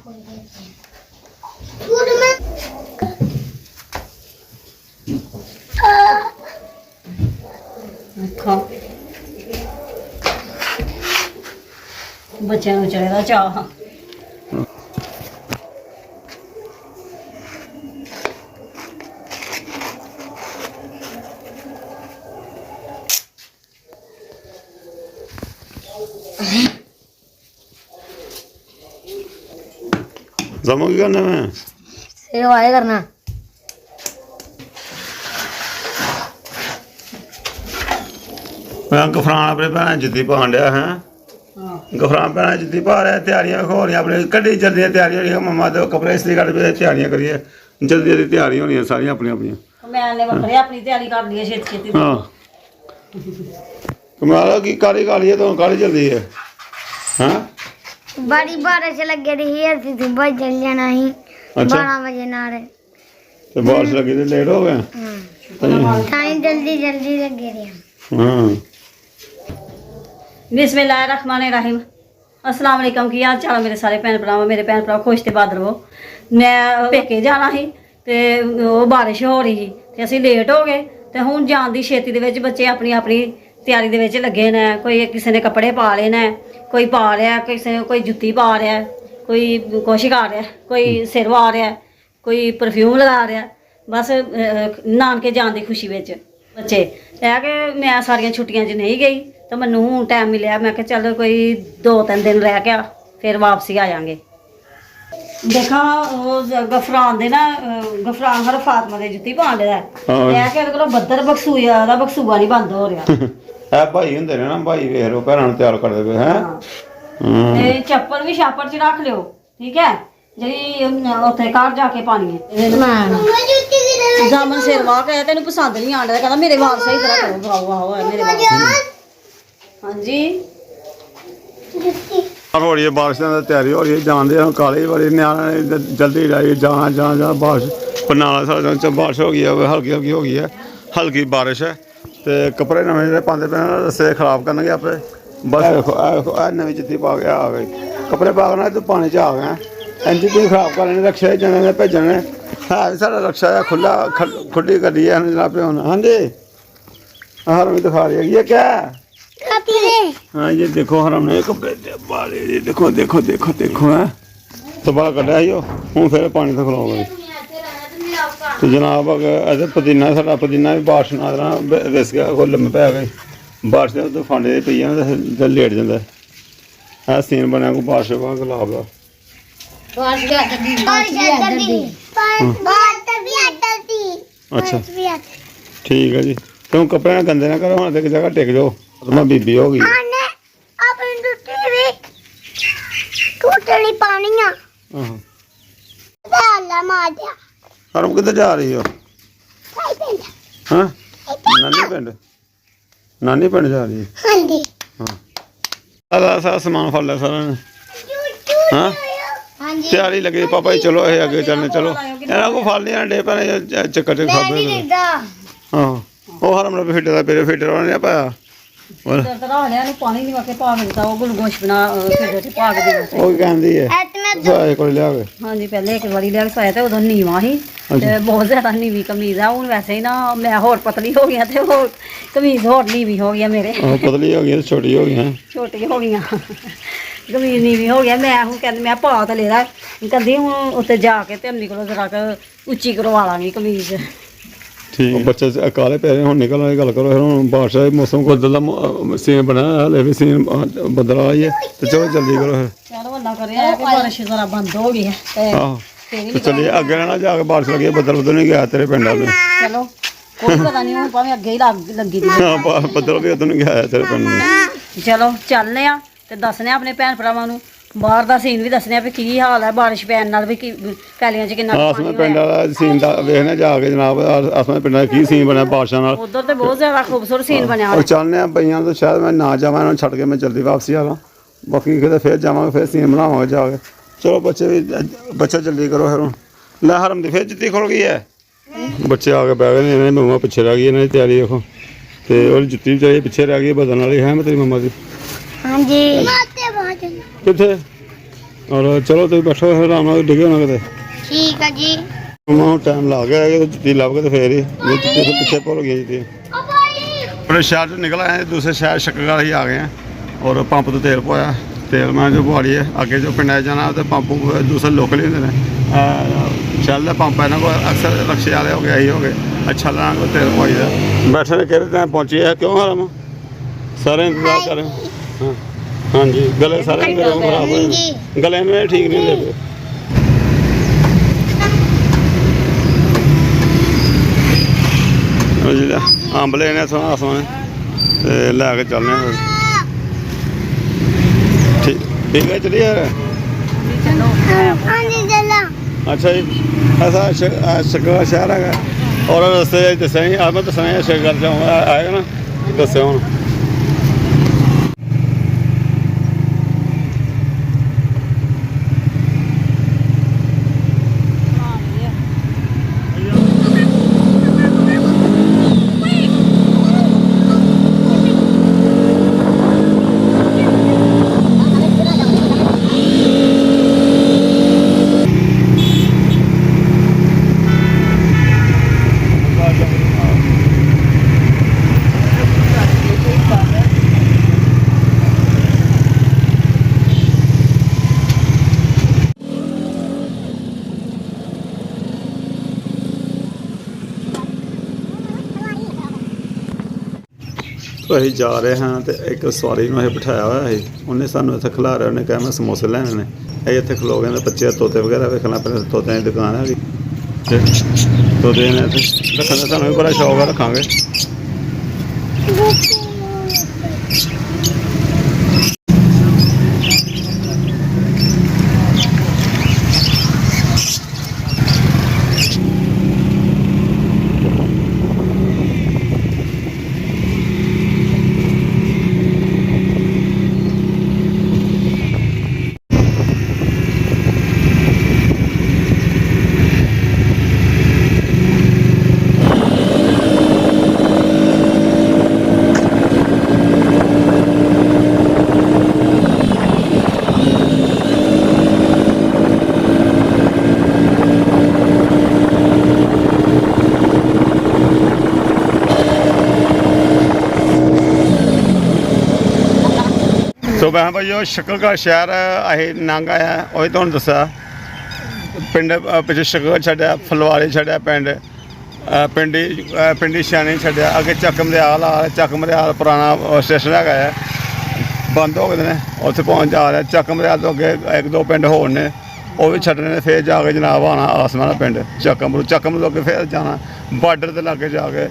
देखो बच्चों को चढ़ेगा चाह। जमा की करना मैं सेवाएं करना। मैं गफरान अपने भैन जुत्ती पान दिया है। गफरान भैन जुत्ती पा रहा है, तैयारियां हो रही अपने कड्डी जल्दी तैयारी हो रही है। मम्मा तो कपड़े इसलिए कट पे तैयारियां करिए, जल्दी जल्दी तैयारी होनी है सारी अपनी अपनी। मैंने बकरे अपनी तैयारी कर ली है छेती छेती। हाँ कमाल की काली काली है तो काली जल्दी है। हाँ बड़ी बारिश लग रही है, सुबह चल जाना ही। अच्छा 12 बजे ना रहे तो बारिश लगी तो लेट हो गए। टाइम जल्दी जल्दी लग रही है। हाँ बिस्मिल्लाहिर्रहमानिर्रहीम। अस्सलाम वालेकुम। की हाल चाल मेरे सारे भैन भरा। मेरे भैन भरा खुश ते बादल रहो। मैं पेके जाना ही ते वो बारिश हो रही थी ते असीं लेट हो गए ते हुण जान दी छेती दे विच बच्चे अपनी अपनी तैयारी दे विच लगे ने। कोई किसी ने कपड़े पा ले ने, कोई पा रहा, किसी ने कोई जुत्ती पा रहा, कोई कुछ कर रहा, कोई सिर वा रहा, कोई परफ्यूम लगा रहा। बस नानके जान दी खुशी विच बच्चे है कि मैं सारियां छुट्टियां च नहीं गई तो मैनू हूँ टाइम मिले। मैं क्या चलो कोई 2-3 दिन रह के फिर वापसी आ जाएंगे। देखा वो गफरान दे ना गफरान हर फातमा दे जुत्ती पान दे है कि कोल बद्दर बकसूया दा बकसूआ नहीं बंद हो रहा है। भाई हुंदे ने ना, भाई वेख लो भैनां नूं तैयार करदे पे हैं। ते चप्पल भी छापर च रख लियो, ठीक है, जी उत्थे घर जाके पानी है। जामन सिर वाह के तेन पसंद नहीं आंदा, कहना मेरे वाल सही तरह करो, ब्राओ आओ मेरे वाल। हाँ जी हो रही है बारिश की तैयारी हो रही है। जानते हैं काली बड़ी न्याणे जल्दी लाई जाना जाना जाना बारिश पनाला साढ़े बारिश हो गई है, हल्की हल्की हो गई है, हल्की बारिश है। तो कपड़े नवे जो पाते पे रस्ते खराब करने अपने। बस देखो नवी जुत्ती पा के आ गई, कपड़े पा के तो पानी च आ गए। इंज जुत्ती खराब कर लेने, रक्शे जाने भेजने है भी साढ़ा रक्शा है खुला, खुली गड्डी है जनाब। हाँ जी हरम दिखा रही है ये क्या। हाँ ये देखो हरम ने कपड़े बाले जी, देखो देखो देखो देखो है तो बड़ा कटा ही हूँ फिर पानी तो खिलाओ गई। तो जनाब अगर पुदीना साढ़ा पुदीना भी बारिश ना रिस गया, कोई लम्बे पै गए बारिश तो फांडे पी जाए लेट जाता है। सीन बनया को बारिश का गुलाब का। अच्छा ठीक है जी, तुम कपड़े गंदे ना करो, हम एक जगह टिक जाओ तो मैं बीबी हो गई। हरम किधर जा रही हो? हाँ नानी पिंड, नानी पिंड जा रही है। हाँ सारा समान फल लिया सारा ने। हाँ तैयारी लगी पापा जी, चलो ये अगे चलने चलो। इन्हों को फल नहीं डे पे चक्कर च खाते। हाँ वो हरम ने फिटे पेरे फिटे नहीं पाया पानी नहीं वाके पा मिलता वो गुलगोश बना वो कहंदी है साए को लिया के। हां जी पहले एक बारी लिया साया ते उदों नीवा ही ते बहुत ज्यादा नीवी कमीज है। हुन वैसे ही ना मैं होर पतली हो गई ते वो कमीज होर नीवी हो गई मेरे। पतली हो गई छोटी हो गई है, छोटी हो गई कमीज नीवी हो गया। मैं हूं कहंदी मैं पा ते ले ला, कहंदी हुन उत्ते जाके ते अम्मी कोलों जरा उच्ची करवा लांगी कमीज। ठीक बच्चे काले पैरे हूँ निकल आए गल करो। फिर बारिश मौसम को इधर का सीन बनाया हले भी सीन बदल आई है तो चलो जल्दी करो फिर। बारिश जरा बंद हो गई है तो चलिए अगे ना जाके बारिश लगी बदल बदल नहीं गया तेरे पिंड में। चलो कोई पता नहीं हूं भावें अगे ही लगी थी। हां बदल भी उधर नहीं गया तेरे पिंड में। चलो चलने आ ते दसने अपने भैन भरावां नूं बाहर दा सीन भी दसने भी की हाल है बारिश पैन नाल भी पैलियां च किन्ना पानी होया। पिंड दा सीन दा वेखने जाके जनाब असमें पिंड दा की सीन बनया बारिशां नाल। उधर ते बहुत ज्यादा खूबसूरत सीन बनया और चलने आ बइयां तो शायद मैं ना जावां इन्हां छड्ड के मैं जल्दी वापसी आवां, बाकी किते फिर जावांगे फिर सीन बनावांगे जाके। चलो बच्चे भी बच्चा जल्दी करो फिर। लै हरम दी फिर जुत्ती खुल गई है, बच्चे आके बैठ गए, इन्हां दी मम्मा पिछे रह गई, इन्हां दी तैयारी देखो ते ओदी जुत्ती भी पिछे रह गई बदलने वाली है। मैं तेरी मम्मा दी। हां जी किथे ਔਰ ਚਲੋ ਤੁਸੀਂ ਬੈਠੋ ਫਿਰ ਆਰਾਮ ਨਾਲ ਡਿੱਗੇ ਹੋਣਾ ਕਿਤੇ ਠੀਕ ਆ ਜੀ ਮੈਨੂੰ ਟਾਈਮ ਲੱਗ ਗਿਆ ਕਿ ਜੁੱਤੀ ਲੱਭ ਕੇ ਤੇ ਫੇਰ ਹੀ ਨਹੀਂ ਤੇ ਪਿੱਛੇ ਭੁੱਲ ਗਈ ਜੁੱਤੀ ਆਪਣੇ ਸ਼ਹਿਰ ਤੋਂ ਨਿਕਲ ਆਏ ਦੂਸਰੇ ਸ਼ਹਿਰ ਸ਼ੱਕਰਗੜ੍ਹ ਹੀ ਆ ਗਏ ਆ ਔਰ ਪੰਪ ਤੋਂ ਤੇਲ ਪਵਾਇਆ ਤੇਲ ਮੈਂ ਜੋ ਪਵਾੜੀ ਹੈ ਅੱਗੇ ਜੋ ਪਿੰਡਾਂ 'ਚ ਜਾਣਾ ਤੇ ਪੰਪ ਦੂਸਰੇ ਲੋਕਲ ਹੀ ਹੁੰਦੇ ਨੇ ਚੱਲਦਾ ਪੰਪ ਇਹਨਾਂ ਕੋਲ ਅਕਸਰ ਰਕਸ਼ੇ ਵਾਲੇ ਹੋ ਗਏ ਇਹੀ ਹੋ ਗਏ ਅੱਛਾ ਲਾਂ ਕੋ ਤੇਲ ਪਵਾਈ ਦਾ ਬੈਠੇ ਨੇ ਕਿਹੜੇ ਟਾਈਮ ਪਹੁੰਚੇ ਆ ਕਿਉਂ ਹਰਾਮ ਸਾਰੇ ਇੰਤਜ਼ਾਰ ਕਰ ਰਹੇ ਹਾਂ ਹਾਂਜੀ ਗਲੇ ਸਾਰੇ ਮੇਰੇ ਖਰਾਬ ਹੋਏ ਨੇ ਗਲੇ ਨੂੰ ਇਹ ਠੀਕ ਨਹੀਂ ਲੱਗਦੇ ਜਿਹੜਾ ਅੰਬ ਲੈਣੇ ਸੋਹਣਾ ਸੋਹਣੇ ਤੇ ਲੈ ਕੇ ਚੱਲਨੇ ਆ ਠੀਕ ਹੈ ਚਲੀ ਯਾਰ ਹਾਂਜੀ ਚਲੋ ਅੱਛਾ ਜੀ ਐਸਾ ਸ਼ੱਕਰ ਸ਼ਹਿਰ ਹੈਗਾ ਔਰ ਰਸਤੇ ਦੱਸਿਆ ਨਹੀਂ ਆ ਮੈਂ ਦੱਸਣਾ ਸ਼ੱਕਰ ਜਾਊਂਗਾ ਆਏਗਾ ਨਾ ਦੱਸਿਓ ਹੁਣ ਅਸੀਂ ਜਾ ਰਹੇ ਹਾਂ ਤੇ ਇੱਕ ਸਵਾਰੀ ਨੂੰ ਅਸੀਂ ਬਿਠਾਇਆ ਹੋਇਆ ਸੀ ਉਹਨੇ ਸਾਨੂੰ ਇੱਥੇ ਖਿਲਾ ਰਿਹਾ ਉਹਨੇ ਕਿਹਾ ਮੈਂ ਸਮੋਸੇ ਲੈਣੇ ਨੇ ਅਸੀਂ ਇੱਥੇ ਖਲੋ ਗਏ ਤੇ ਬੱਚੇ ਤੋਤੇ ਵਗੈਰਾ ਵੇਖਣਾ ਆਪਣੇ ਤੋਤਿਆਂ ਦੀ ਦੁਕਾਨ ਹੈਗੀ ਤੇ ਤੋਤੇ ਨੇ ਇੱਥੇ ਰੱਖਣ ਦਾ ਸਾਨੂੰ ਵੀ ਬੜਾ ਸ਼ੌਕ ਆ ਰੱਖਾਂਗੇ ਸੋ ਮੈਂ ਭਾਈ ਉਹ ਸ਼ੱਕਰਗੜ੍ਹ ਸ਼ਹਿਰ ਅਸੀਂ ਨੰਗ ਆਇਆ ਉਹੀ ਤੁਹਾਨੂੰ ਦੱਸਿਆ ਪਿੰਡ ਪਿੱਛੇ ਸ਼ੱਕਰਗੜ੍ਹ ਛੱਡਿਆ ਫਲਵਾੜੇ ਛੱਡਿਆ ਪਿੰਡੀ ਸ਼ਾਨੀ ਛੱਡਿਆ ਅੱਗੇ ਚੱਕ ਮਰਿਆਲ ਆ ਚੱਕ ਮਰਿਆਲ ਪੁਰਾਣਾ ਸਟੇਸ਼ਨ ਹੈਗਾ ਹੈ ਬੰਦ ਹੋ ਗਏ ਨੇ ਉੱਥੇ ਪਹੁੰਚ ਜਾ ਰਿਹਾ ਚੱਕ ਮਰਿਆਲ ਤੋਂ ਅੱਗੇ ਇੱਕ ਦੋ ਪਿੰਡ ਹੋਰ ਨੇ ਉਹ ਵੀ ਛੱਡਣੇ ਨੇ ਫਿਰ ਜਾ ਕੇ ਜਨਾਬ ਆਉਣਾ ਆਸਮਾਨ ਦਾ ਪਿੰਡ ਚੱਕਮਰੂ ਤੋਂ ਅੱਗੇ ਫਿਰ ਜਾਣਾ ਬਾਰਡਰ ਦੇ ਲਾਗੇ ਜਾ ਕੇ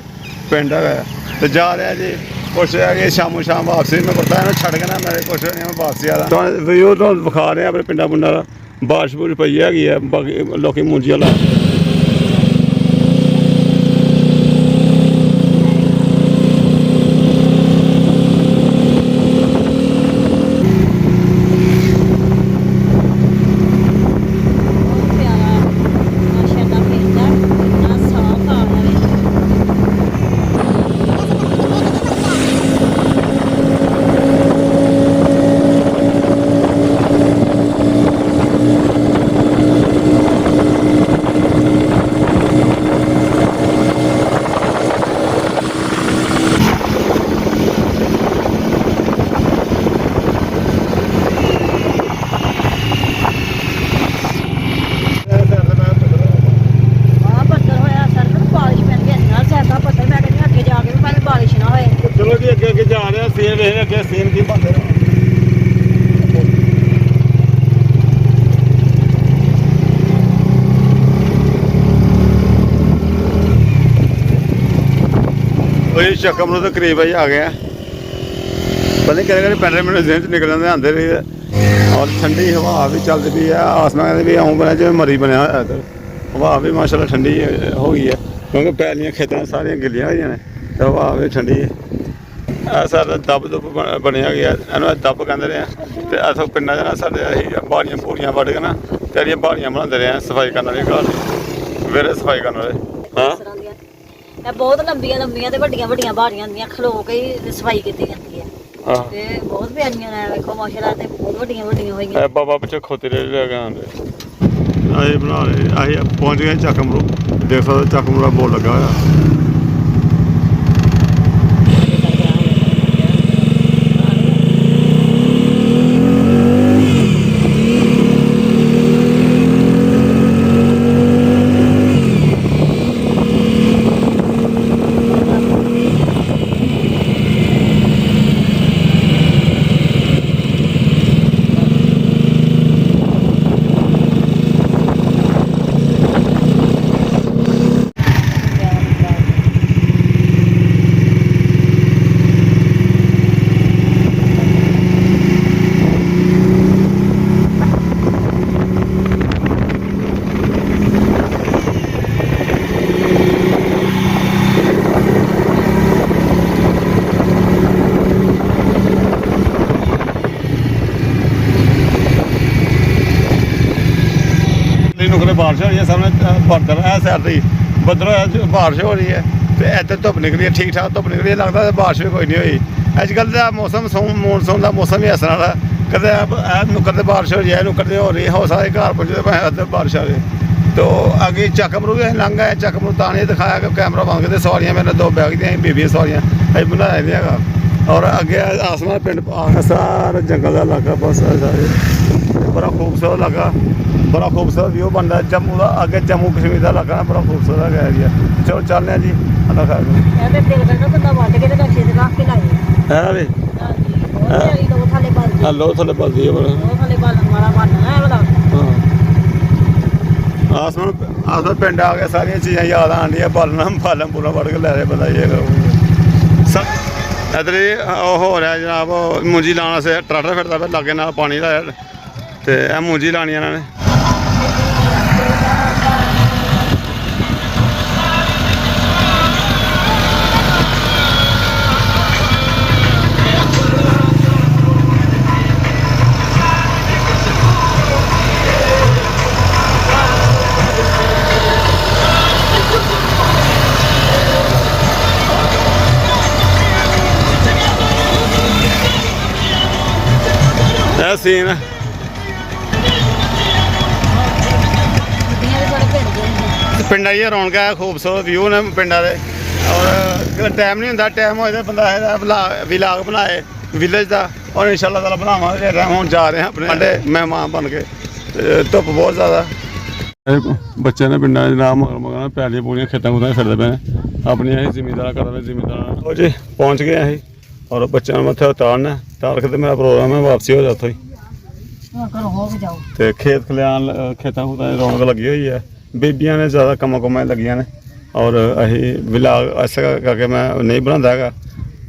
ਪਿੰਡ ਹੈਗਾ ਤੇ ਜਾ ਰਿਹਾ ਜੀ ਕੁਛ ਹੈਗੇ ਸ਼ਾਮ ਵਾਪਸੀ ਮੈਂ ਪਤਾ ਇਹਨੂੰ ਛੱਡ ਕੇ ਨਾ ਮੇਰੇ ਕੁਛ ਨਹੀਂ ਮੈਂ ਵਾਪਸੀ ਆ ਤਾਂ ਵੀਡੀਓ ਤੋਂ ਵਿਖਾ ਰਹੇ ਆਪਣੇ ਪਿੰਡਾਂ ਪੁੰਡਾਂ ਦਾ ਬਾਰਿਸ਼ ਬੁਰਿਸ਼ ਪਈ ਹੈਗੀ ਹੈ ਬਾਕੀ ਲੋਕੀ ਮੂੰਜੀਆਂ ਲਾ ਅੱਗੇ ਜਾ ਰਿਹਾ ਸੀਨ ਵੇਖ ਅੱਗੇ ਸੀਨ ਕੀ ਬਣਦੇ ਉਹ ਚੱਕਮਰੂ ਦੇ ਕਰੀਬ ਹੀ ਆ ਗਿਆ ਪਤਾ ਨਹੀਂ ਕਿਹੜੇ ਪਿੰਡ ਮੈਨੂੰ ਜ਼ਿਹਨ 'ਚ ਨਿਕਲ ਜਾਂਦੇ ਆਉਂਦੇ ਰਹੇ ਔਰ ਠੰਡੀ ਹਵਾ ਵੀ ਚੱਲਦੀ ਪਈ ਆ ਆਸਮਾਨ ਦੇ ਵੀ ਆਉਂ ਬਣਿਆ ਜਿਵੇਂ ਮਰੀ ਬਣਿਆ ਹੋਇਆ ਇੱਧਰ ਹਵਾ ਵੀ ਮਾਸ਼ਾਅੱਲਾ ਠੰਡੀ ਹੋ ਗਈ ਹੈ ਕਿਉਂਕਿ ਪੈਲੀਆਂ ਖੇਤਾਂ ਸਾਰੀਆਂ ਗਿੱਲੀਆਂ ਹੋਈਆਂ ਨੇ ਤੇ ਹਵਾ ਵੀ ਠੰਡੀ ਹੈ ਆ ਸਾਡਾ ਦੱਬ ਬਣਿਆ ਗਿਆ ਇਹਨੂੰ ਦੱਬ ਕਹਿੰਦੇ ਰਹੇ ਤੇ ਇੱਥੋਂ ਪਿੰਡਾਂ 'ਚ ਨਾ ਸਾਡੇ ਅਸੀਂ ਬਾੜੀਆਂ ਪੂਰੀਆਂ ਵੱਢ ਕੇ ਨਾ ਤੇ ਇਹਦੀਆਂ ਬਾੜੀਆਂ ਬਣਾਉਂਦੇ ਰਹੇ ਸਫਾਈ ਕਰਨ ਵਾਲੇ ਘਰ ਵੇਰੇ ਸਫਾਈ ਕਰਨ ਵਾਲੇ ਹਾਂ ਇਹ ਬਹੁਤ ਲੰਬੀਆਂ ਤੇ ਵੱਡੀਆਂ ਬਾੜੀਆਂ ਹੁੰਦੀਆਂ ਖਲੋ ਕੇ ਸਫਾਈ ਕੀਤੀ ਜਾਂਦੀ ਹੈ ਆਹ ਤੇ ਬਹੁਤ ਪਿਆਰੀਆਂ ਨੇ ਵੇਖੋ ਮਾਸ਼ਾਅੱਲਾ ਤੇ ਬਹੁਤ ਵੱਡੀਆਂ ਵੱਡੀਆਂ ਹੋਈਆਂ ਇਹ ਬਾਬਾ ਪਿੱਛੇ ਖੋਤੇ ਲੈ ਕੇ ਆਉਂਦੇ ਅਸੀਂ ਬਣਾ ਰਹੇ ਅਸੀਂ ਪਹੁੰਚ ਗਏ ਚੱਕ ਅਮਰੂ ਦੇਖ ਸਕਦੇ ਚੱਕ ਅਮਰੂ ਦਾ ਬੋਰਡ ਲੱਗਾ ਹੋਇਆ नुकरे बारिश हो रही है सामने बदल है साइड ही बदल होया बारिश हो रही है तो इधर धुप निकली है ठीक ठाक धुप निकली है लगता है बारिश भी कोई नहीं हुई अजकल का मौसम मानसून का मौसम ही इस तरह का कदे नुक्कर से बारिश हो रही है नुक्कर से हो रही है हो सकता है घर पहुँचे तो बारिश आ गई तो अगे चकमरू भी लंघ गए चकमरू ताने दिखाया कि कैमरा बंद करते सवारियां मेरे दो बैग दी बीबियां सवारियां अभी बनाया नहीं है और अगे आसमान पिंड सारा जंगल का इलाका बस सारे बड़ा खूबसूरत इलाका बड़ा खूबसूरत व्यू बनता है जम्मू का अगे जम्मू कश्मीर का इलाका बड़ा खूबसूरत है एरिया चलो चलने जी अल्लाह खैर करे। ਇਹ ਤੇ ਦਿਲ ਕਰਦਾ ਬੰਦਾ ਵੱਢ ਕੇ ਤੇ ਨਕਸ਼ੇ ਤੇ ਰੱਖ ਕੇ ਲਾਏ है भी ਬਹੁਤ ਪਿਆਰੀ ਲੋਕ ਥੱਲੇ ਬਲਦੀ हेलो थोड़े बल्दी है बड़ा ਉਹ ਥੱਲੇ ਬਾਲਣ ਵਾਲਾ ਬਣਨਾ ਹੈ ਵਾਲਾ हाँ आसमान आसमान पिंड आ गया सारिया चीज़ां याद आन दी बालना बालन पूरा वड़ के लै रहे बंदा ये इधर हो रहा जनाब मुंजी लाने से ट्रैक्टर फिरता पे लागे नाल पानी लाया ते मुंजी लानी इन्होंने सीन ਗੱਡੀਆਂ ਦੇ ਬੜੇ ਪਿੰਡ ਦੇ ਨੇ पिंडा ही रौनक है खूबसूरत व्यू ने पिंडा दे और टाइम नहीं होंगे टाइम हो जाए बंदा विलाग बनाए विलेज का और इंशाल्लाह ताला बनावांगे हम जा रहे हैं अपने मेहमान बन के धुप बहुत ज़्यादा बच्चे ने पिंडा जनाब मगर मगर पैलियां पूरियां खेतों खुतों फिरते पे अपनी अं जिमींदार कर रहे जिमींदार जी पहुँच गए अं और बच्चों ने मत्थे उतारना तार के मेरा प्रोग्राम है वापसी हो जाता ही ਹੁਣ ਘਰੋਂ ਹੋ ਕੇ ਜਾਓ ਤੇ ਖੇਤ ਖਲਿਆਣ ਖੇਤਾਂ ਖੂਤਾਂ ਦੀ ਰੌਣਕ ਲੱਗੀ ਹੋਈ ਹੈ ਬੀਬੀਆਂ ਨੇ ਜ਼ਿਆਦਾ ਕੰਮਾਂ ਕੁੰਮਾਂ 'ਚ ਲੱਗੀਆਂ ਨੇ ਔਰ ਅਸੀਂ ਵਿਲਾਗ ਐਸਾ ਕਰਕੇ ਮੈਂ ਨਹੀਂ ਬਣਾਉਂਦਾ ਹੈਗਾ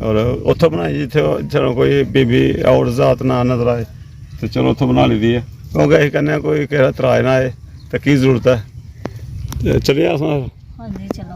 ਔਰ ਉੱਥੋਂ ਬਣਾਈ ਜਿੱਥੇ ਚਲੋ ਕੋਈ ਬੀਬੀ ਔਰ ਜ਼ਾਤ ਨਾ ਨਜ਼ਰ ਆਏ ਤੇ ਚਲੋ ਉੱਥੋਂ ਬਣਾ ਲਈਦੀ ਹੈ ਕਿਉਂਕਿ ਅਸੀਂ ਕਹਿੰਦੇ ਹਾਂ ਕੋਈ ਕਿਸੇ ਦਾ ਇਤਰਾਜ਼ ਨਾ ਆਏ ਤਾਂ ਕੀ ਜ਼ਰੂਰਤ ਹੈ ਚਲਿਏ ਆਸਮਾਨ ਹਾਂਜੀ ਚਲੋ